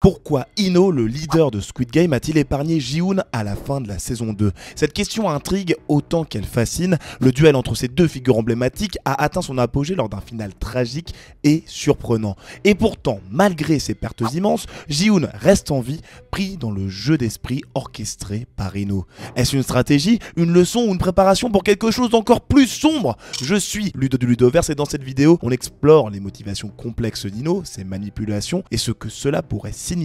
Pourquoi Ino, le leader de Squid Game, a-t-il épargné Ji-Hoon à la fin de la saison 2? Cette question intrigue autant qu'elle fascine. Le duel entre ces deux figures emblématiques a atteint son apogée lors d'un final tragique et surprenant. Et pourtant, malgré ses pertes immenses, Ji-Hoon reste en vie, pris dans le jeu d'esprit orchestré par Ino. Est-ce une stratégie, une leçon ou une préparation pour quelque chose d'encore plus sombre? Je suis Ludo du Ludoverse et dans cette vidéo, on explore les motivations complexes d'Ino, ses manipulations et ce que cela pourrait signifier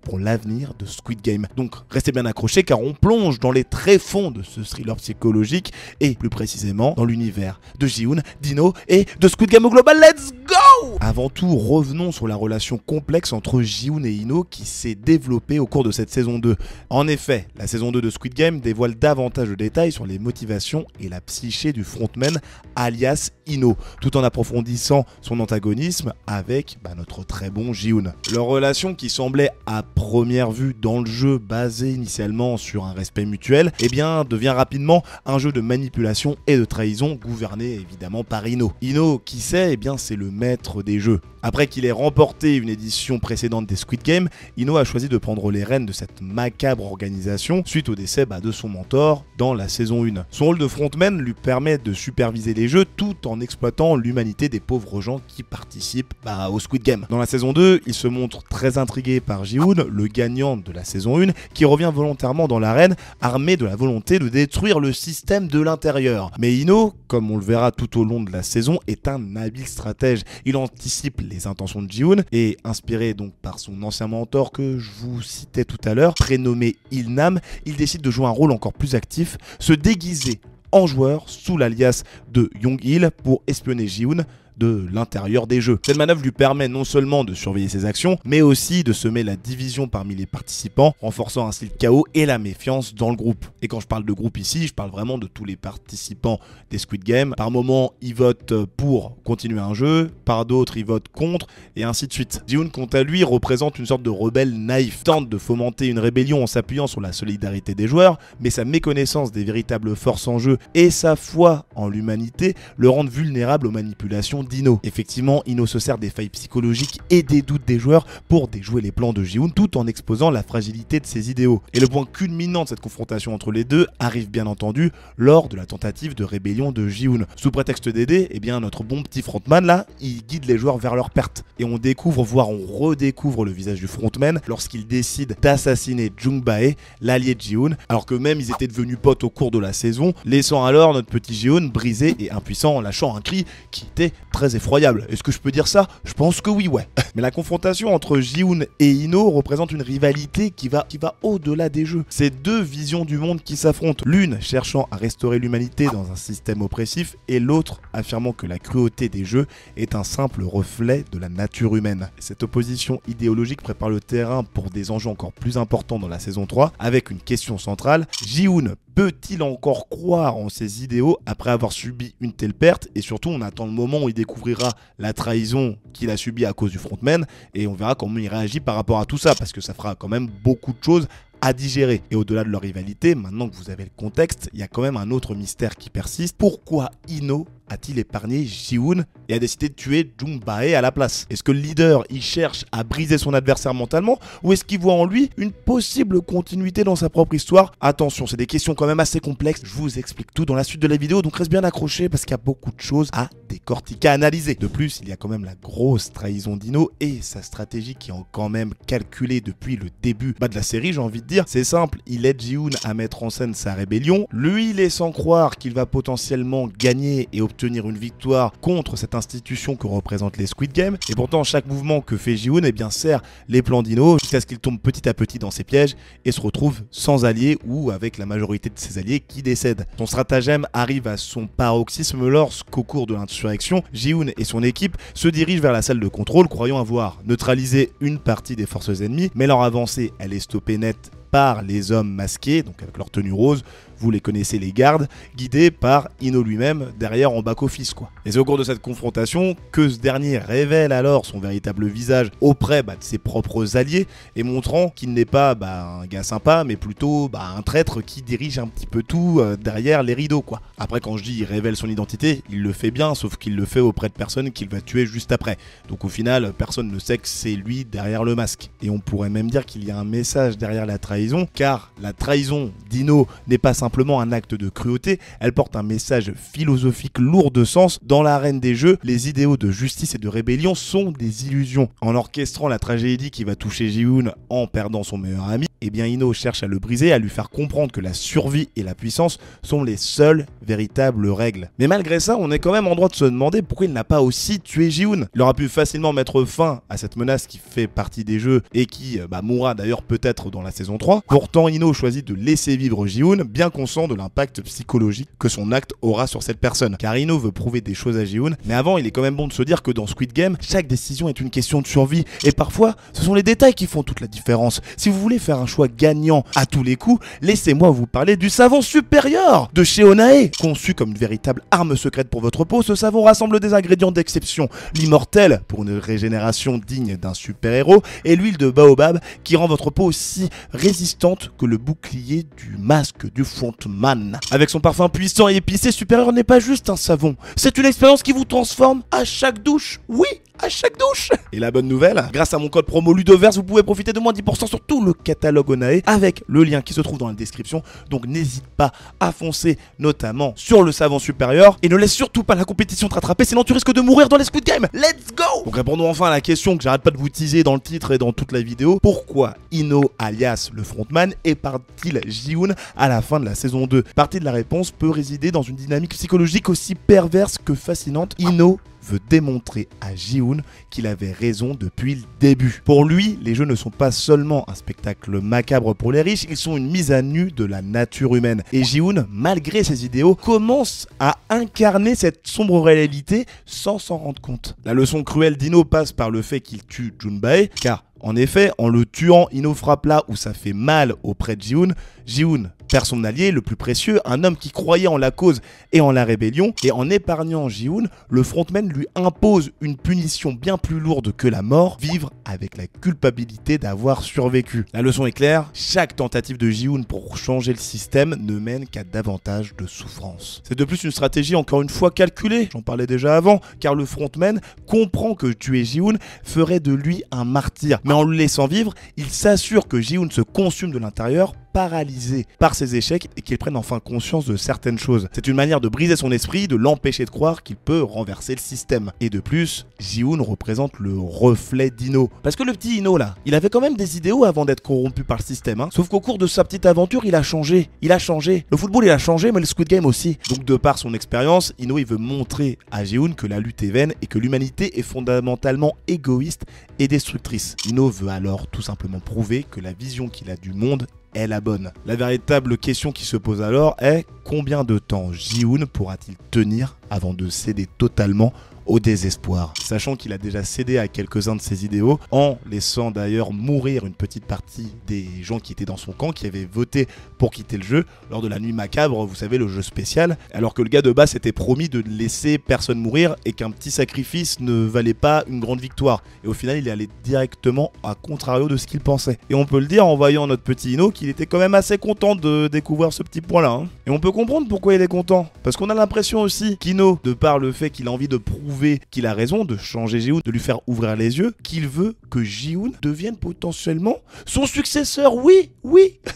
pour l'avenir de Squid Game. Donc restez bien accrochés car on plonge dans les tréfonds de ce thriller psychologique et plus précisément dans l'univers de Ji-Hoon, d'Ino et de Squid Game au global. Let's go! Avant tout, revenons sur la relation complexe entre Ji-Hoon et Ino qui s'est développée au cours de cette saison 2. En effet, la saison 2 de Squid Game dévoile davantage de détails sur les motivations et la psyché du frontman alias Ino, tout en approfondissant son antagonisme avec notre très bon Ji-Hoon. Leur relation qui semblait à première vue dans le jeu basée initialement sur un respect mutuel, devient rapidement un jeu de manipulation et de trahison gouverné évidemment par Ino. Ino, qui sait, c'est le maître des jeux. Après qu'il ait remporté une édition précédente des Squid Game, Ino a choisi de prendre les rênes de cette macabre organisation suite au décès de son mentor dans la saison 1. Son rôle de frontman lui permet de superviser les jeux tout en exploitant l'humanité des pauvres gens qui participent au Squid Game. Dans la saison 2, il se montre très intrigué par Ji-Hoon, le gagnant de la saison 1, qui revient volontairement dans l'arène armé de la volonté de détruire le système de l'intérieur. Mais Ino, comme on le verra tout au long de la saison, est un habile stratège. Il anticipe les intentions de Ji-Hoon et inspiré donc par son ancien mentor que je vous citais tout à l'heure, prénommé Il-Nam, il décide de jouer un rôle encore plus actif, se déguiser en joueur sous l'alias de Young-il pour espionner Ji-Hoon de l'intérieur des jeux. Cette manœuvre lui permet non seulement de surveiller ses actions, mais aussi de semer la division parmi les participants, renforçant ainsi le chaos et la méfiance dans le groupe. Et quand je parle de groupe ici, je parle vraiment de tous les participants des Squid Game. Par moments, ils votent pour continuer un jeu, par d'autres, ils votent contre, et ainsi de suite. Ji-Hoon, quant à lui, représente une sorte de rebelle naïf, tente de fomenter une rébellion en s'appuyant sur la solidarité des joueurs, mais sa méconnaissance des véritables forces en jeu et sa foi en l'humanité le rendent vulnérable aux manipulations d'Ino. Effectivement, Ino se sert des failles psychologiques et des doutes des joueurs pour déjouer les plans de Ji-Hoon tout en exposant la fragilité de ses idéaux. Et le point culminant de cette confrontation entre les deux arrive bien entendu lors de la tentative de rébellion de Ji-Hoon. Sous prétexte d'aider, notre bon petit frontman là, il guide les joueurs vers leur perte. Et on découvre, voire on redécouvre le visage du frontman lorsqu'il décide d'assassiner Jung Bae, l'allié de Ji-Hoon, alors que même ils étaient devenus potes au cours de la saison, laissant alors notre petit Ji-Hoon brisé et impuissant en lâchant un cri qui était très effroyable. Est-ce que je peux dire ça? Je pense que oui, ouais. Mais la confrontation entre Ji-Hoon et Ino représente une rivalité qui va au-delà des jeux. C'est deux visions du monde qui s'affrontent, l'une cherchant à restaurer l'humanité dans un système oppressif et l'autre affirmant que la cruauté des jeux est un simple reflet de la nature humaine. Cette opposition idéologique prépare le terrain pour des enjeux encore plus importants dans la saison 3 avec une question centrale: Ji-Hoon peut-il encore croire en ses idéaux après avoir subi une telle perte? Et surtout, on attend le moment où il découvrira la trahison qu'il a subie à cause du frontman et on verra comment il réagit par rapport à tout ça parce que ça fera quand même beaucoup de choses à digérer. Et au-delà de leur rivalité, maintenant que vous avez le contexte, il y a quand même un autre mystère qui persiste. Pourquoi Ino a-t-il épargné Ji-Hoon et a décidé de tuer Jung Bae à la place? Est-ce que le leader il cherche à briser son adversaire mentalement ou est-ce qu'il voit en lui une possible continuité dans sa propre histoire? Attention, c'est des questions quand même assez complexes. Je vous explique tout dans la suite de la vidéo, donc reste bien accroché parce qu'il y a beaucoup de choses à décortiquer, à analyser. De plus, il y a quand même la grosse trahison d'Ino et sa stratégie qui est quand même calculée depuis le début de la série, j'ai envie de dire. C'est simple, il aide Ji-Hoon à mettre en scène sa rébellion, lui laissant croire qu'il va potentiellement gagner et obtenir une victoire contre cette institution que représentent les Squid Game. Et pourtant, chaque mouvement que fait Ji-Hoon sert les plans d'Ino jusqu'à ce qu'il tombe petit à petit dans ses pièges et se retrouve sans alliés ou avec la majorité de ses alliés qui décèdent. Son stratagème arrive à son paroxysme lorsqu'au cours de l'insurrection, Ji-Hoon et son équipe se dirigent vers la salle de contrôle croyant avoir neutralisé une partie des forces ennemies, mais leur avancée elle est stoppée net par les hommes masqués, donc avec leur tenue rose, vous les connaissez, les gardes, guidés par Ino lui-même derrière en back-office quoi. Et c'est au cours de cette confrontation que ce dernier révèle alors son véritable visage auprès de ses propres alliés et montrant qu'il n'est pas un gars sympa mais plutôt un traître qui dirige un petit peu tout derrière les rideaux quoi. Après quand je dis il révèle son identité, il le fait bien sauf qu'il le fait auprès de personnes qu'il va tuer juste après. Donc au final personne ne sait que c'est lui derrière le masque. Et on pourrait même dire qu'il y a un message derrière la trahison car la trahison d'Ino n'est pas simplement un acte de cruauté, elle porte un message philosophique lourd de sens. Dans l'arène des jeux, les idéaux de justice et de rébellion sont des illusions. En orchestrant la tragédie qui va toucher Ji-hoon en perdant son meilleur ami, Ino cherche à le briser, à lui faire comprendre que la survie et la puissance sont les seules véritables règles. Mais malgré ça, on est quand même en droit de se demander pourquoi il n'a pas aussi tué Ji-hoon. Il aurait pu facilement mettre fin à cette menace qui fait partie des jeux et qui mourra d'ailleurs peut-être dans la saison 3. Pourtant, Ino choisit de laisser vivre Ji-hoon, bien conscient de l'impact psychologique que son acte aura sur cette personne. Car Ino veut prouver des choses à Ji-hoon, mais avant, il est quand même bon de se dire que dans Squid Game, chaque décision est une question de survie. Et parfois, ce sont les détails qui font toute la différence. Si vous voulez faire un choix gagnant à tous les coups, laissez-moi vous parler du savon supérieur de chez Onae. Conçu comme une véritable arme secrète pour votre peau, ce savon rassemble des ingrédients d'exception. L'immortel, pour une régénération digne d'un super-héros, et l'huile de baobab, qui rend votre peau aussi résistante que le bouclier du masque du frontman. Avec son parfum puissant et épicé, supérieur n'est pas juste un savon, c'est une expérience qui vous transforme à chaque douche. Oui, à chaque douche. Et la bonne nouvelle, grâce à mon code promo Ludoverse, vous pouvez profiter de moins 10% sur tout le catalogue Onae avec le lien qui se trouve dans la description. Donc n'hésite pas à foncer, notamment sur le savon supérieur, et ne laisse surtout pas la compétition te rattraper, sinon tu risques de mourir dans les Squid Game. Let's go. Donc répondons enfin à la question que j'arrête pas de vous teaser dans le titre et dans toute la vidéo. Pourquoi Ino, alias le frontman, éparte-t-il Ji-hoon à la fin de la saison 2? Partie de la réponse peut résider dans une dynamique psychologique aussi perverse que fascinante. Ino veut démontrer à Ji-hoon qu'il avait raison depuis le début. Pour lui, les jeux ne sont pas seulement un spectacle macabre pour les riches, ils sont une mise à nu de la nature humaine. Et Ji-hoon, malgré ses idéaux, commence à incarner cette sombre réalité sans s'en rendre compte. La leçon cruelle d'Ino passe par le fait qu'il tue Junbae, car en effet, en le tuant, Ino frappe là où ça fait mal auprès de Ji-hoon. Ji-hoon perd son allié le plus précieux, un homme qui croyait en la cause et en la rébellion, et en épargnant Ji-hoon, le frontman lui impose une punition bien plus lourde que la mort, vivre avec la culpabilité d'avoir survécu. La leçon est claire, chaque tentative de Ji-hoon pour changer le système ne mène qu'à davantage de souffrance. C'est de plus une stratégie encore une fois calculée, j'en parlais déjà avant, car le frontman comprend que tuer Ji-hoon ferait de lui un martyr, mais en le laissant vivre, il s'assure que Ji-hoon se consume de l'intérieur, paralysé par ses échecs et qu'il prenne enfin conscience de certaines choses. C'est une manière de briser son esprit, de l'empêcher de croire qu'il peut renverser le système. Et de plus, Ji-hoon représente le reflet d'Ino. Parce que le petit Ino là, il avait quand même des idéaux avant d'être corrompu par le système. Sauf qu'au cours de sa petite aventure, il a changé. Il a changé. Le football il a changé, mais le Squid Game aussi. Donc de par son expérience, Ino il veut montrer à Ji-hoon que la lutte est vaine et que l'humanité est fondamentalement égoïste et destructrice. Ino veut alors tout simplement prouver que la vision qu'il a du monde est la bonne. La véritable question qui se pose alors est combien de temps Ji-hoon pourra-t-il tenir avant de céder totalement au désespoir, sachant qu'il a déjà cédé à quelques-uns de ses idéaux, en laissant d'ailleurs mourir une petite partie des gens qui étaient dans son camp, qui avaient voté pour quitter le jeu, lors de la nuit macabre, vous savez, le jeu spécial, alors que le gars de base s'était promis de ne laisser personne mourir et qu'un petit sacrifice ne valait pas une grande victoire. Et au final, il est allé directement à contrario de ce qu'il pensait. Et on peut le dire en voyant notre petit Ino qu'il était quand même assez content de découvrir ce petit point-là. Et on peut comprendre pourquoi il est content, parce qu'on a l'impression aussi qu'Ino, de par le fait qu'il a envie de prouver qu'il a raison, de changer Ji-hoon, de lui faire ouvrir les yeux, qu'il veut que Ji-hoon devienne potentiellement son successeur, oui.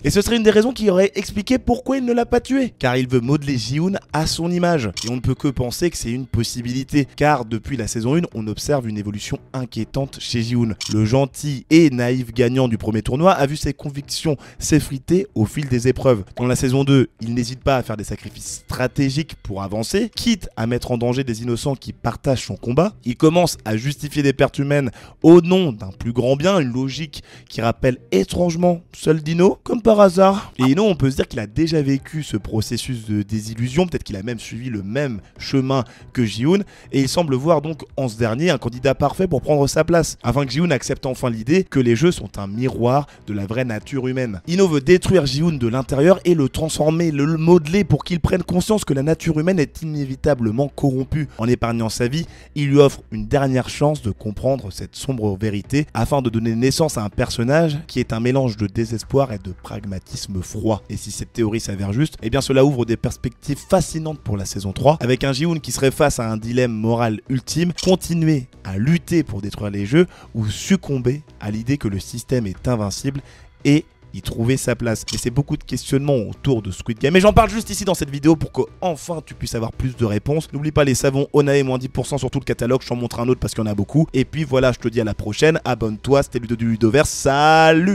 Et ce serait une des raisons qui aurait expliqué pourquoi il ne l'a pas tué, car il veut modeler Ji-hoon à son image. Et on ne peut que penser que c'est une possibilité, car depuis la saison 1, on observe une évolution inquiétante chez Ji-hoon. Le gentil et naïf gagnant du premier tournoi a vu ses convictions s'effriter au fil des épreuves. Dans la saison 2, il n'hésite pas à faire des sacrifices stratégiques pour avancer, quitte à mettre en danger des innocents qui partagent partage son combat. Il commence à justifier des pertes humaines au nom d'un plus grand bien, une logique qui rappelle étrangement Seul Dino, comme par hasard. Et Ino, on peut se dire qu'il a déjà vécu ce processus de désillusion, peut-être qu'il a même suivi le même chemin que Ji-Hoon, et il semble voir donc en ce dernier un candidat parfait pour prendre sa place, afin que Ji-Hoon accepte enfin l'idée que les jeux sont un miroir de la vraie nature humaine. Ino veut détruire Ji-Hoon de l'intérieur et le transformer, le modeler pour qu'il prenne conscience que la nature humaine est inévitablement corrompue. En épargnant sa vie, il lui offre une dernière chance de comprendre cette sombre vérité afin de donner naissance à un personnage qui est un mélange de désespoir et de pragmatisme froid. Et si cette théorie s'avère juste, eh bien cela ouvre des perspectives fascinantes pour la saison 3, avec un Ji-Hoon qui serait face à un dilemme moral ultime: continuer à lutter pour détruire les jeux ou succomber à l'idée que le système est invincible et y trouver sa place. Et c'est beaucoup de questionnements autour de Squid Game. Et j'en parle juste ici dans cette vidéo pour que enfin tu puisses avoir plus de réponses. N'oublie pas les savons Onae, moins 10% sur tout le catalogue. Je t'en montre un autre parce qu'il y en a beaucoup. Et puis voilà, je te dis à la prochaine. Abonne-toi, c'était Ludo du Ludoverse. Salut!